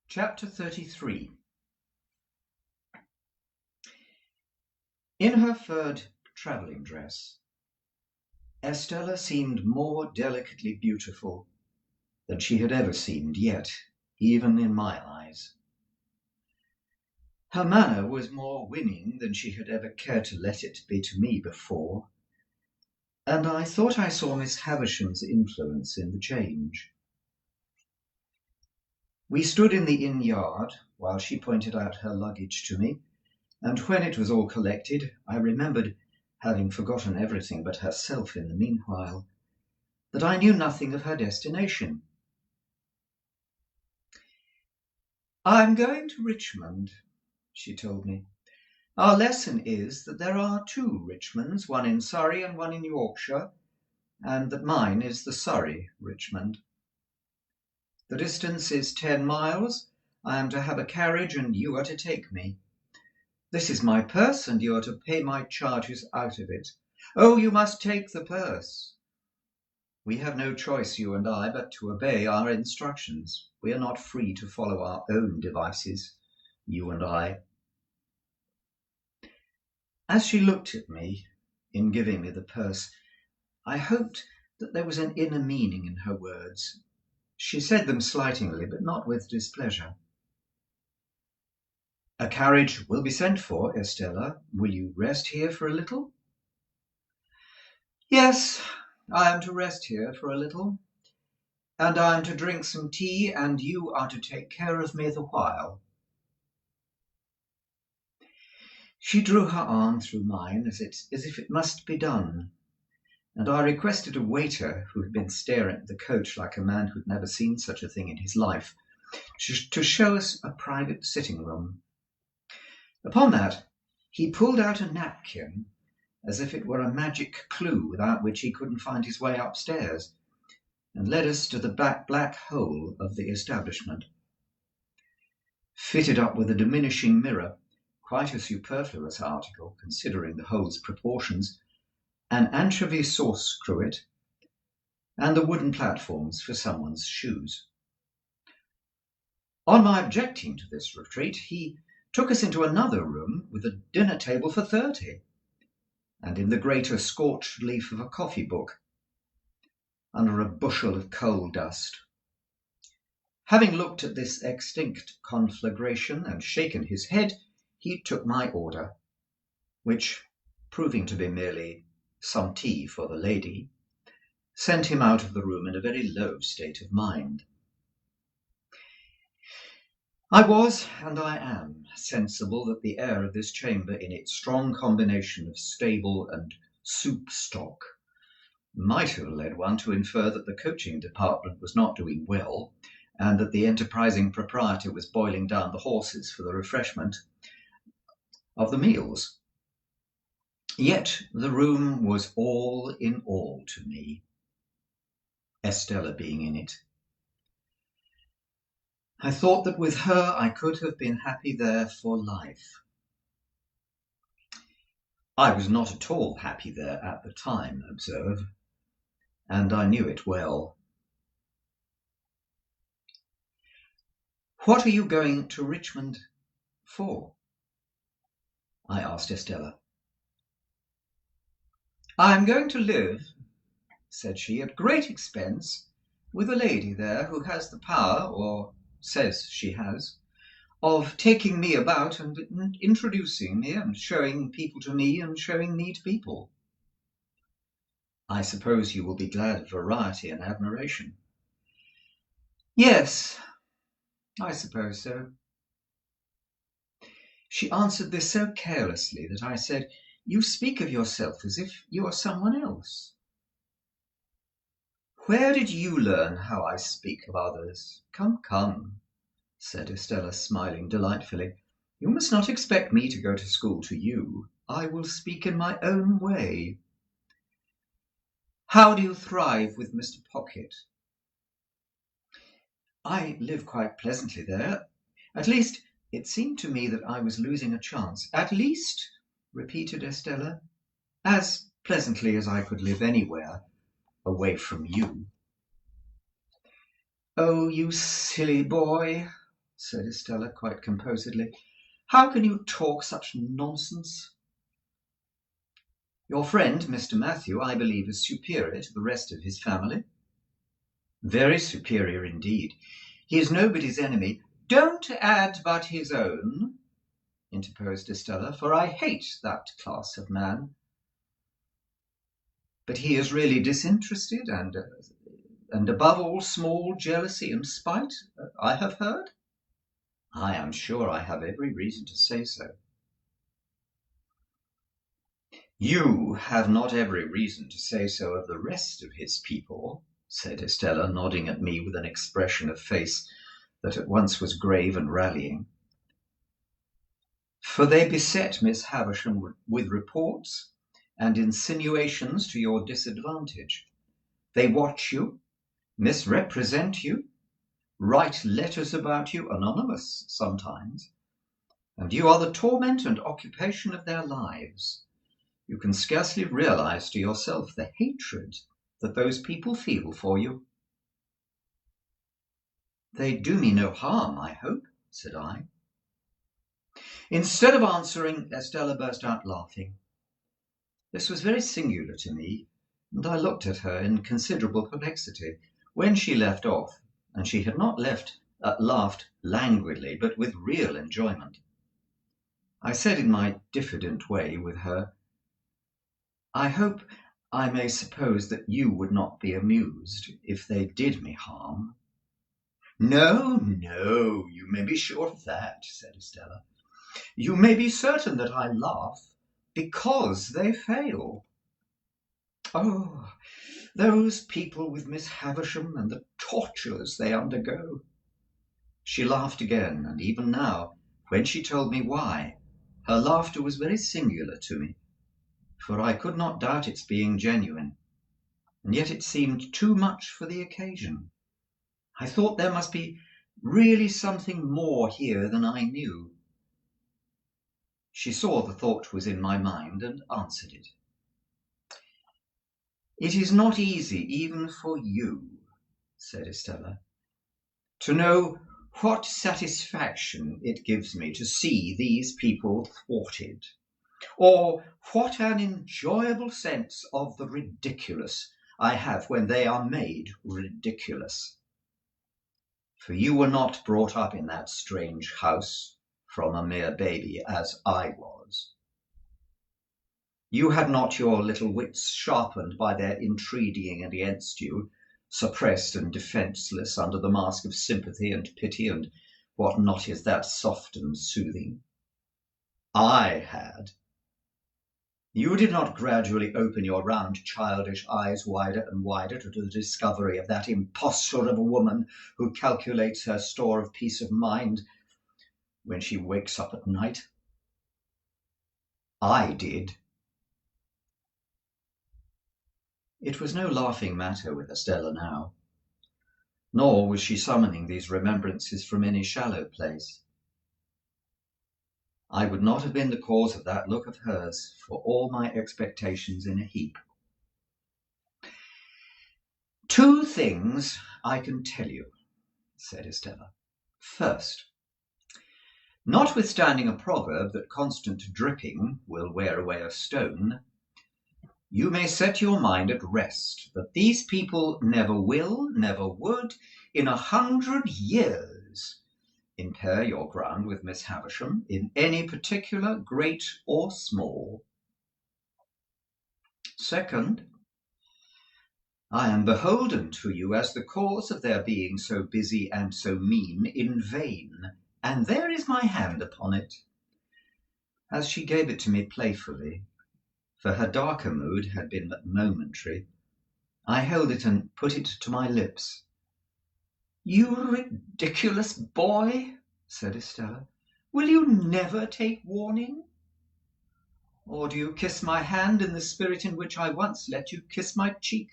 Chapter 33. In her furred travelling dress, Estella seemed more delicately beautiful than she had ever seemed yet, even in my eyes. Her manner was more winning than she had ever cared to let it be to me before, and I thought I saw Miss Havisham's influence in the change. We stood in the inn yard while she pointed out her luggage to me, and when it was all collected, I remembered, having forgotten everything but herself in the meanwhile, that I knew nothing of her destination. "I'm going to Richmond," she told me. "Our lesson is that there are two Richmonds, one in Surrey and one in Yorkshire, and that mine is the Surrey Richmond. The distance is 10 miles. I am to have a carriage and you are to take me. This is my purse, and you are to pay my charges out of it. Oh, you must take the purse. We have no choice, you and I, but to obey our instructions. We are not free to follow our own devices, you and I." As she looked at me in giving me the purse, I hoped that there was an inner meaning in her words. She said them slightingly, but not with displeasure. "A carriage will be sent for, Estella. Will you rest here for a little?" "Yes, I am to rest here for a little, and I am to drink some tea, and you are to take care of me the while." She drew her arm through mine as if it must be done, and I requested a waiter, who had been staring at the coach like a man who had never seen such a thing in his life, to show us a private sitting room. Upon that, he pulled out a napkin, as if it were a magic clue without which he couldn't find his way upstairs, and led us to the black hole of the establishment. Fitted up with a diminishing mirror, quite a superfluous article considering the hole's proportions, an anchovy sauce cruet, and the wooden platforms for someone's shoes. On my objecting to this retreat, he took us into another room with a dinner table for 30, and in the greater scorched leaf of a coffee book, under a bushel of coal dust. Having looked at this extinct conflagration and shaken his head, he took my order, which, proving to be merely some tea for the lady, sent him out of the room in a very low state of mind. I was, and I am, sensible that the air of this chamber, in its strong combination of stable and soup stock, might have led one to infer that the coaching department was not doing well, and that the enterprising proprietor was boiling down the horses for the refreshment of the meals. Yet the room was all in all to me, Estella being in it. I thought that with her I could have been happy there for life. I was not at all happy there at the time, observe, and I knew it well. "What are you going to Richmond for?" I asked Estella. "I am going to live," said she, "at great expense, with a lady there who has the power, or says she has, of taking me about and introducing me and showing people to me and showing me to people." "I suppose you will be glad of variety and admiration." "Yes, I suppose so." She answered this so carelessly that I said, "You speak of yourself as if you are someone else." "Where did you learn how I speak of others? Come, said Estella, smiling delightfully. "You must not expect me to go to school to you. I will speak in my own way. How do you thrive with Mr. Pocket?" "I live quite pleasantly there. At least, it seemed to me that I was losing a chance." "At least," repeated Estella, "as pleasantly as I could live anywhere away from you." "Oh, you silly boy," said Estella quite composedly. "How can you talk such nonsense? Your friend, Mr. Matthew, I believe, is superior to the rest of his family." "Very superior indeed. He is nobody's enemy." "Don't add but his own," interposed Estella, "for I hate that class of man." "But he is really disinterested and above all small jealousy and spite, I have heard?" "I am sure I have every reason to say so." "You have not every reason to say so of the rest of his people," said Estella, nodding at me with an expression of face that at once was grave and rallying. "For they beset Miss Havisham with reports and insinuations to your disadvantage. They watch you, misrepresent you, write letters about you, anonymous sometimes, and you are the torment and occupation of their lives. You can scarcely realize to yourself the hatred that those people feel for you." "They do me no harm, I hope," said I. Instead of answering, Estella burst out laughing. This was very singular to me, and I looked at her in considerable perplexity. When she left off, and she had not laughed languidly, but with real enjoyment, I said in my diffident way with her, "I hope I may suppose that you would not be amused if they did me harm." "No, no, you may be sure of that," said Estella. "You may be certain that I laugh because they fail. Oh, those people with Miss Havisham and the tortures they undergo." She laughed again, and even now, when she told me why, her laughter was very singular to me, for I could not doubt its being genuine, and yet it seemed too much for the occasion. I thought there must be really something more here than I knew. She saw the thought was in my mind and answered it. "It is not easy even for you," said Estella, "to know what satisfaction it gives me to see these people thwarted, or what an enjoyable sense of the ridiculous I have when they are made ridiculous. For you were not brought up in that strange house from a mere baby, as I was. You had not your little wits sharpened by their intriguing against you, suppressed and defenceless under the mask of sympathy and pity and what not is that soft and soothing. I had. You did not gradually open your round childish eyes wider and wider to the discovery of that imposture of a woman who calculates her store of peace of mind when she wakes up at night. I did." It was no laughing matter with Estella now, nor was she summoning these remembrances from any shallow place. I would not have been the cause of that look of hers for all my expectations in a heap. "Two things I can tell you," said Estella. "First, notwithstanding a proverb that constant dripping will wear away a stone, you may set your mind at rest that these people never will, never would, in 100 years, impair your ground with Miss Havisham in any particular, great or small. Second, I am beholden to you as the cause of their being so busy and so mean in vain, and there is my hand upon it." As she gave it to me playfully, for her darker mood had been but momentary, I held it and put it to my lips. "You ridiculous boy," said Estella, "will you never take warning? Or do you kiss my hand in the spirit in which I once let you kiss my cheek?"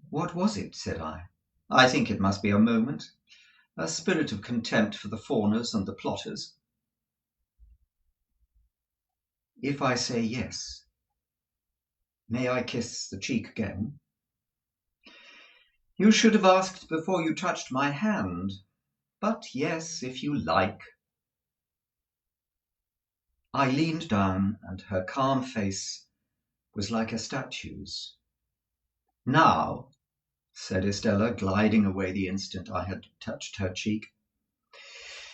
"What was it?" said I. "I think it must be a moment, a spirit of contempt for the fawners and the plotters." "If I say yes, may I kiss the cheek again?" You should have asked before you touched my hand. But yes, if you like. I leaned down, and her calm face was like a statue's. Now, said Estella, gliding away the instant I had touched her cheek,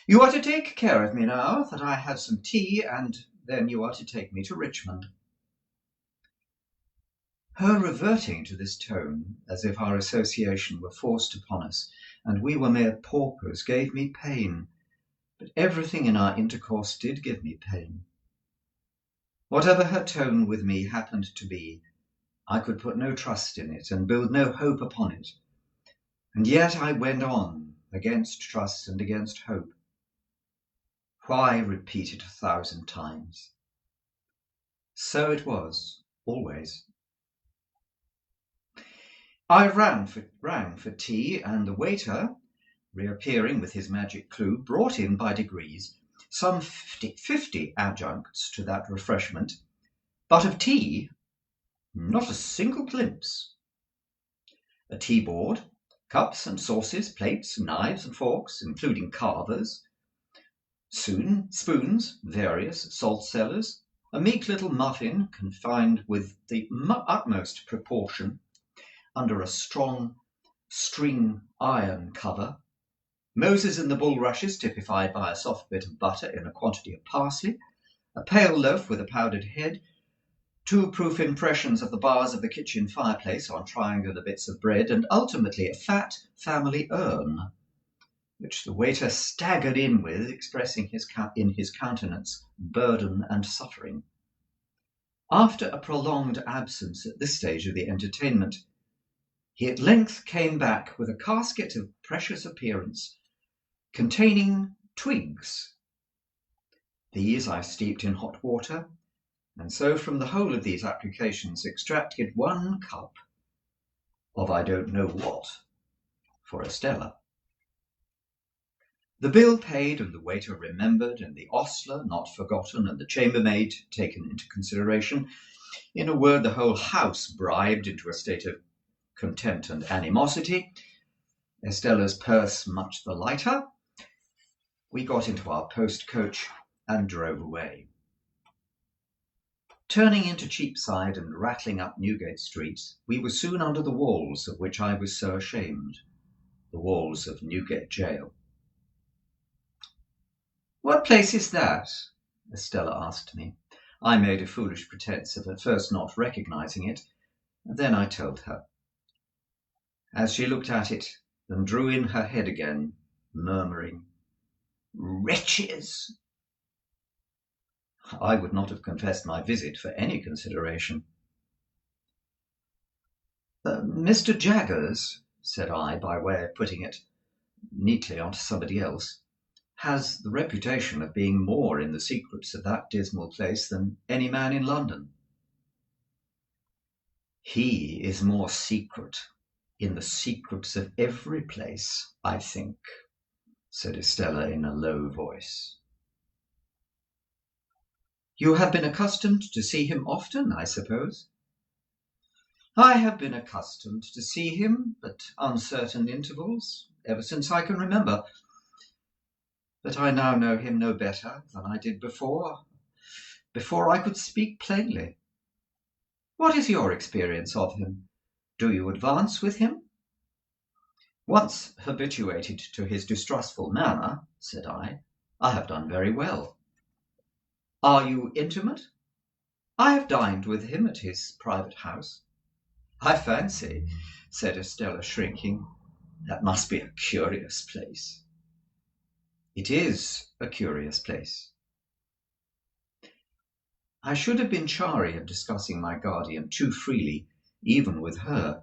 you are to take care of me now that I have some tea, and then you are to take me to Richmond. Her reverting to this tone, as if our association were forced upon us, and we were mere paupers, gave me pain, but everything in our intercourse did give me pain. Whatever her tone with me happened to be, I could put no trust in it and build no hope upon it. And yet I went on, against trust and against hope. Why repeat it 1,000 times? So it was, always. I rang for tea, and the waiter, reappearing with his magic clue, brought in by degrees some 50 adjuncts to that refreshment, but of tea, not a single glimpse. A tea board, cups and saucers, plates, knives and forks, including carvers, soon spoons, various salt cellars, a meek little muffin confined with the utmost proportion under a strong string iron cover, Moses in the bulrushes typified by a soft bit of butter in a quantity of parsley, a pale loaf with a powdered head, 2 proof impressions of the bars of the kitchen fireplace on triangular bits of bread, and ultimately a fat family urn, which the waiter staggered in with, expressing in his countenance burden and suffering. After a prolonged absence at this stage of the entertainment, he at length came back with a casket of precious appearance, containing twigs. These I steeped in hot water, and so from the whole of these applications extracted 1 cup of I don't know what for Estella. The bill paid, and the waiter remembered, and the ostler not forgotten, and the chambermaid taken into consideration. In a word, the whole house bribed into a state of contempt and animosity. Estella's purse much the lighter. We got into our post-coach and drove away. Turning into Cheapside and rattling up Newgate Street, we were soon under the walls of which I was so ashamed, the walls of Newgate Jail. What place is that? Estella asked me. I made a foolish pretence of at first not recognizing it, and then I told her. As she looked at it and drew in her head again, murmuring, "Wretches!" I would not have confessed my visit for any consideration. Mr. Jaggers, said I, by way of putting it neatly onto somebody else, has the reputation of being more in the secrets of that dismal place than any man in London. He is more secret in the secrets of every place, I think, said Estella in a low voice. You have been accustomed to see him often, I suppose? I have been accustomed to see him at uncertain intervals ever since I can remember. But I now know him no better than I did before I could speak plainly. What is your experience of him? Do you advance with him? Once habituated to his distrustful manner, said I have done very well. Are you intimate? I have dined with him at his private house. I fancy, said Estella, shrinking, that must be a curious place. It is a curious place. I should have been chary of discussing my guardian too freely, even with her,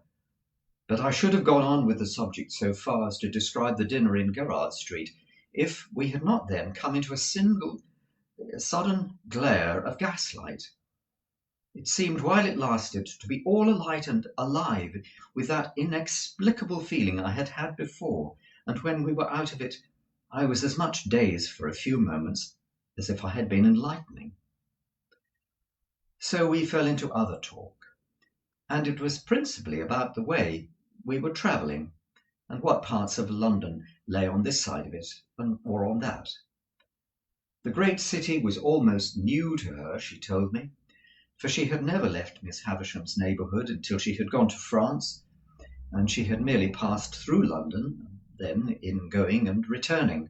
but I should have gone on with the subject so far as to describe the dinner in Gerrard Street, if we had not then come into a sudden glare of gaslight. It seemed, while it lasted, to be all alight and alive with that inexplicable feeling I had had before, and when we were out of it, I was as much dazed for a few moments as if I had been enlightening. So we fell into other talk, and it was principally about the way we were travelling, and what parts of London lay on this side of it, or on that. The great city was almost new to her, she told me, for she had never left Miss Havisham's neighbourhood until she had gone to France, and she had merely passed through London, then in going and returning.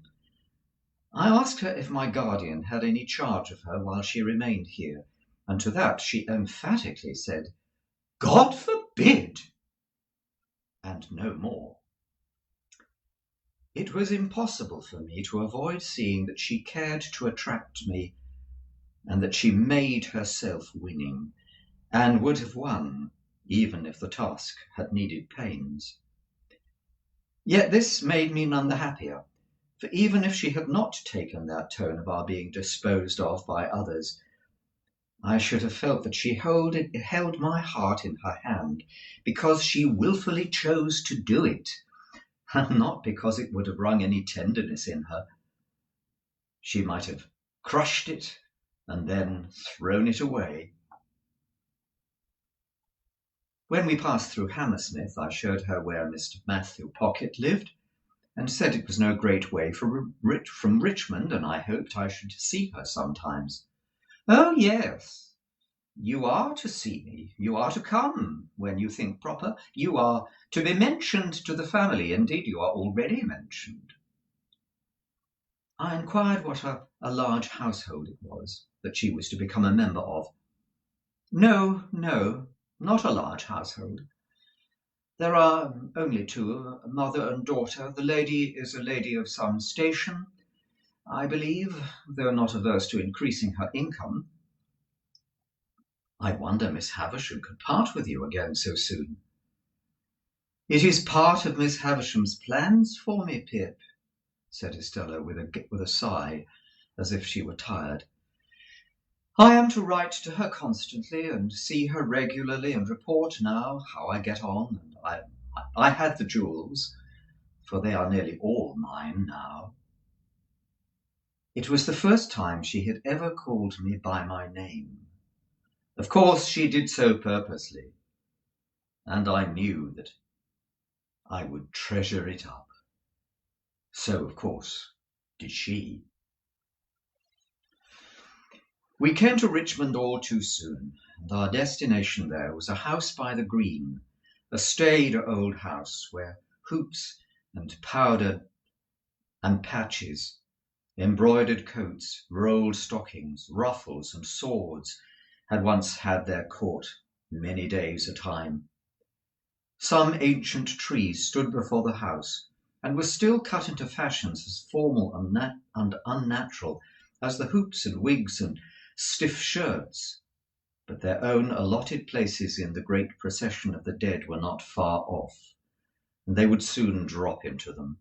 I asked her if my guardian had any charge of her while she remained here, and to that she emphatically said, "God forbid!" and no more. It was impossible for me to avoid seeing that she cared to attract me, and that she made herself winning, and would have won, even if the task had needed pains. Yet this made me none the happier, for even if she had not taken that tone of our being disposed of by others, I should have felt that she held my heart in her hand because she wilfully chose to do it, and not because it would have wrung any tenderness in her. She might have crushed it and then thrown it away. When we passed through Hammersmith, I showed her where Mr. Matthew Pocket lived, and said it was no great way from Richmond, and I hoped I should see her sometimes. "Oh, yes, you are to see me. You are to come when you think proper. You are to be mentioned to the family. Indeed, you are already mentioned." I inquired what a large household it was that she was to become a member of. No, not a large household. There are only two, a mother and daughter. The lady is a lady of some station, I believe, though not averse to increasing her income. I wonder Miss Havisham could part with you again so soon. "It is part of Miss Havisham's plans for me, Pip," said Estella with a sigh, as if she were tired. "I am to write to her constantly and see her regularly and report now how I get on, and I had the jewels, for they are nearly all mine now." It was the first time she had ever called me by my name. Of course she did so purposely, and I knew that I would treasure it up. So, of course, did she. We came to Richmond all too soon, and our destination there was a house by the green, a staid old house where hoops and powder and patches, embroidered coats, rolled stockings, ruffles, and swords had once had their court many days a time. Some ancient trees stood before the house, and were still cut into fashions as formal and unnatural as the hoops and wigs and stiff shirts, but their own allotted places in the great procession of the dead were not far off, and they would soon drop into them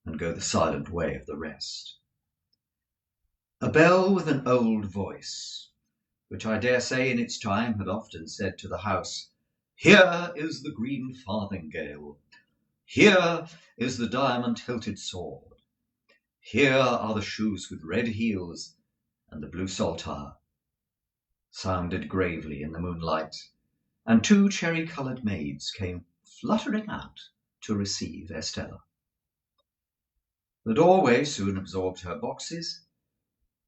and go the silent way of the rest. A bell with an old voice, which I dare say in its time had often said to the house, "Here is the green farthingale. Here is the diamond-hilted sword. Here are the shoes with red heels and the blue saltire," sounded gravely in the moonlight, and two cherry-coloured maids came fluttering out to receive Estella. The doorway soon absorbed her boxes,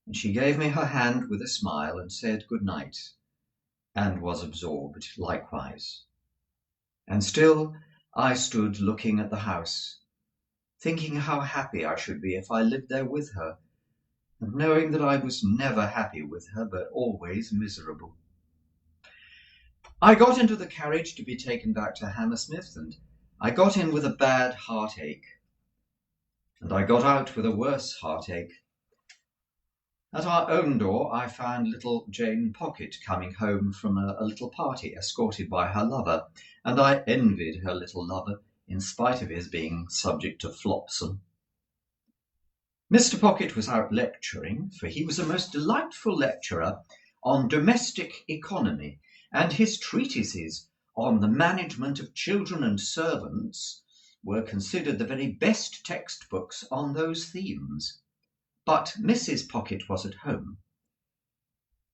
and she gave me her hand with a smile and said good night, and was absorbed likewise. And still I stood looking at the house, thinking how happy I should be if I lived there with her, and knowing that I was never happy with her, but always miserable. I got into the carriage to be taken back to Hammersmith, and I got in with a bad heartache, and I got out with a worse heartache. At our own door I found little Jane Pocket coming home from a little party escorted by her lover, and I envied her little lover in spite of his being subject to flopsome. Mr. Pocket was out lecturing, for he was a most delightful lecturer on domestic economy, and his treatises on the management of children and servants were considered the very best textbooks on those themes. But Mrs. Pocket was at home,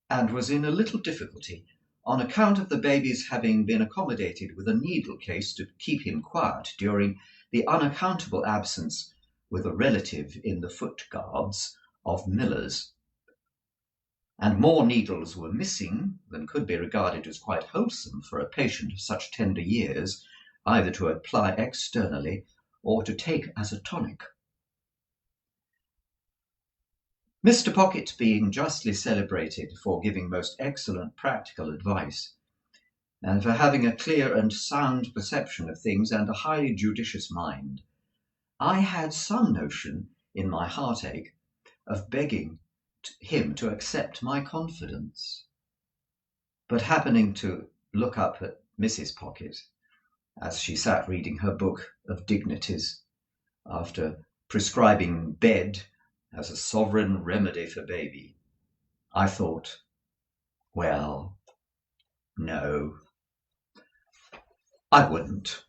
and was in a little difficulty on account of the baby's having been accommodated with a needle case to keep him quiet during the unaccountable absence with a relative in the Foot Guards of Millers. And more needles were missing than could be regarded as quite wholesome for a patient of such tender years, either to apply externally or to take as a tonic. Mr. Pocket being justly celebrated for giving most excellent practical advice, and for having a clear and sound perception of things and a highly judicious mind, I had some notion in my heartache of begging him to accept my confidence. But happening to look up at Mrs. Pocket, as she sat reading her book of dignities, after prescribing bed as a sovereign remedy for baby, I thought, well, no, I wouldn't.